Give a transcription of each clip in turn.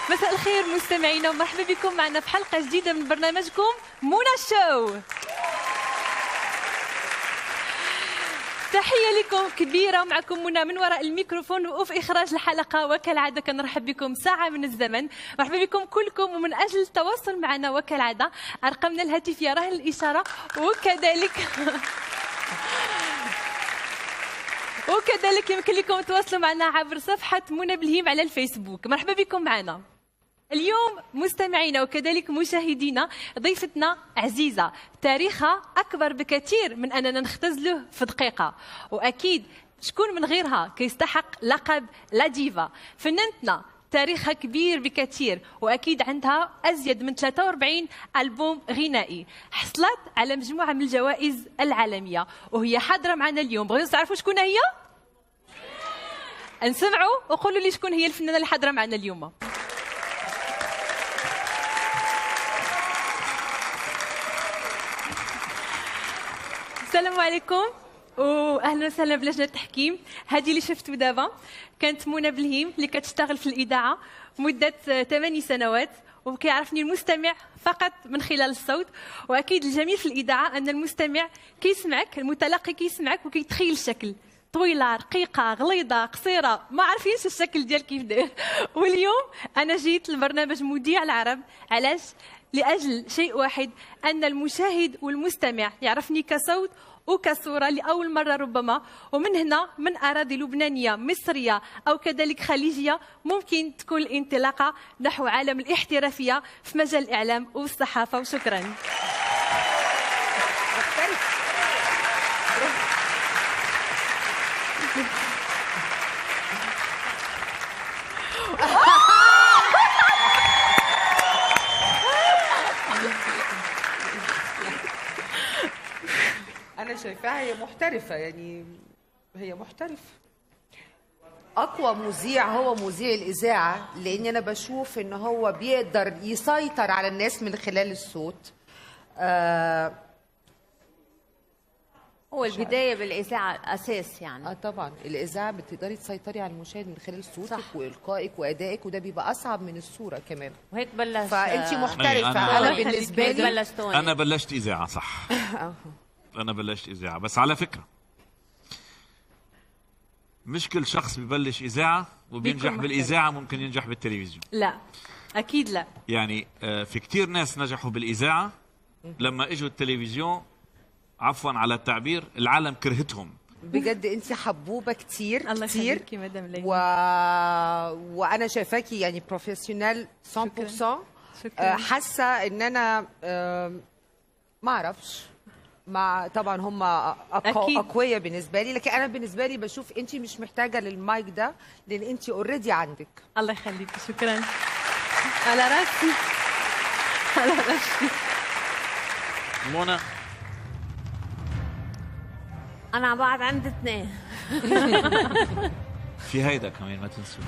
مساء الخير مستمعينا ومرحبا بكم معنا في حلقة جديدة من برنامجكم منى شو. تحية لكم كبيرة، ومعكم منى من وراء الميكروفون وفي إخراج الحلقة. وكالعادة كنرحب بكم ساعة من الزمن. مرحبا بكم كلكم، ومن أجل التواصل معنا وكالعادة أرقامنا الهاتفية راهن الإشارة، وكذلك يمكن لكم تواصلوا معنا عبر صفحة منى بالهيم على الفيسبوك. مرحبا بكم معنا اليوم مستمعينا وكذلك مشاهدينا. ضيفتنا عزيزة، تاريخها أكبر بكثير من أننا نختزله في دقيقة، وأكيد شكون من غيرها كيستحق لقب لا ديفا. فنانتنا تاريخها كبير بكثير، واكيد عندها ازيد من 43 البوم غنائي، حصلت على مجموعه من الجوائز العالميه، وهي حاضره معنا اليوم. بغيتوا تعرفوا شكون هي؟ نسمعوا وقولوا لي شكون هي الفنانه اللي حاضره معنا اليوم. السلام عليكم واهلا وسهلا بلجنه التحكيم. هذه اللي شفتوا دابا كانت منى بالهيم اللي كتشتغل في الاذاعه مده 8 سنوات، وكيعرفني المستمع فقط من خلال الصوت. واكيد الجميل في الاذاعه ان المستمع كيسمعك، المتلقي كيسمعك وكيتخيل الشكل، طويله رقيقه غليظه قصيره، ما عارفينش الشكل ديال كيف داير. واليوم انا جيت لبرنامج مذيع العرب. علاش؟ لاجل شيء واحد، ان المشاهد والمستمع يعرفني كصوت وكصورة لأول مرة ربما، ومن هنا من أراضي لبنانية مصرية أو كذلك خليجية ممكن تكون الانطلاقة نحو عالم الاحترافية في مجال الإعلام والصحافة. وشكرا. أنا شايفاها هي محترفة، يعني هي محترفة. أقوى مذيع هو مذيع الإذاعة، لأن أنا بشوف إن هو بيقدر يسيطر على الناس من خلال الصوت. هو البداية بالإذاعة أساس يعني. طبعا الإذاعة بتقدري تسيطري على المشاهد من خلال صوتك صح. وإلقائك وأدائك، وده بيبقى أصعب من الصورة كمان. وهيك بلش. فأنت محترفة. أنا بالنسبة لي أنا بلشت إذاعة صح. أنا بلشت إذاعة، بس على فكرة مش كل شخص ببلش إذاعة وبينجح بالإذاعة ممكن ينجح بالتلفزيون. لا أكيد لا. يعني في كتير ناس نجحوا بالإذاعة، لما إجوا التلفزيون عفوا على التعبير العالم كرهتهم. بجد انت حبوبه كتير الله كتير. يخليكي مدام ليلى. وانا شايفاكي يعني بروفيسيونيل 100%. حاسه ان انا ما اعرفش، مع طبعا هم اقوياء بالنسبه لي، لكن انا بالنسبه لي بشوف انت مش محتاجه للمايك ده، لان انت اوريدي عندك. الله يخليكي، شكرا. على راسي على راسي. منى أنا بعد عندي 2. في هيدا كمان ما تنسوا.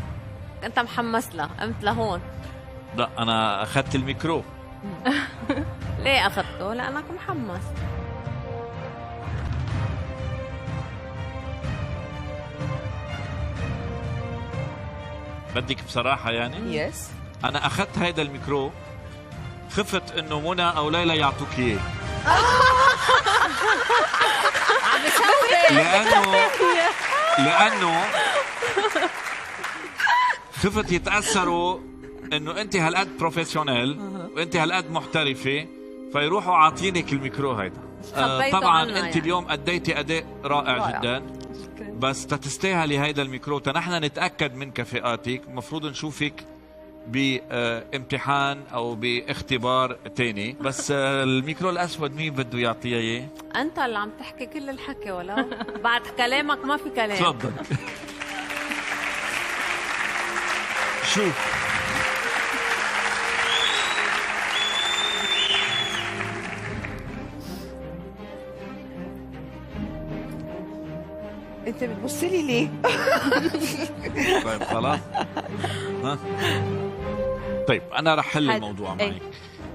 أنت محمس لها، قمت لهون. لا أنا أخذت الميكرو. ليه أخذته؟ لأنك محمس. بدك بصراحة يعني؟ يس. أنا أخذت هيدا الميكرو، خفت إنه منى أو ليلى يعطوك إياه. عم بسوي. لأنه خفت يتأثروا إنه أنت هالقد بروفيسيونيل وأنت هالقد محترفة، فيروحوا عاطينك الميكرو هيدا. طبعا أنت يعني. اليوم أديتي أداء رائع جدا، بس تستاهلي هيدا الميكرو. نحن نتأكد من كفاءاتك، المفروض نشوفك بامتحان او باختبار تاني. بس الميكرو الاسود مين بده يعطيه اياه؟ أنت اللي عم تحكي كل الحكي، ولا بعد كلامك ما في كلام. تفضل. شو انت بتبص لي ليه؟ طيب خلاص. ها طيب انا رح حل الموضوع معك.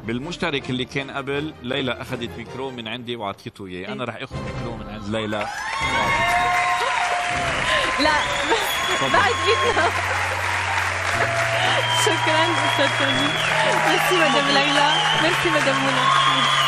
بالمشترك اللي كان قبل، ليلى اخذت ميكرو من عندي وعطيته اياه، انا رح اخذ ميكرو من عند ليلى. لا بعد ايدنا. شكرا استاذ توني. ميرسي مدام ليلى، ميرسي مدام منى.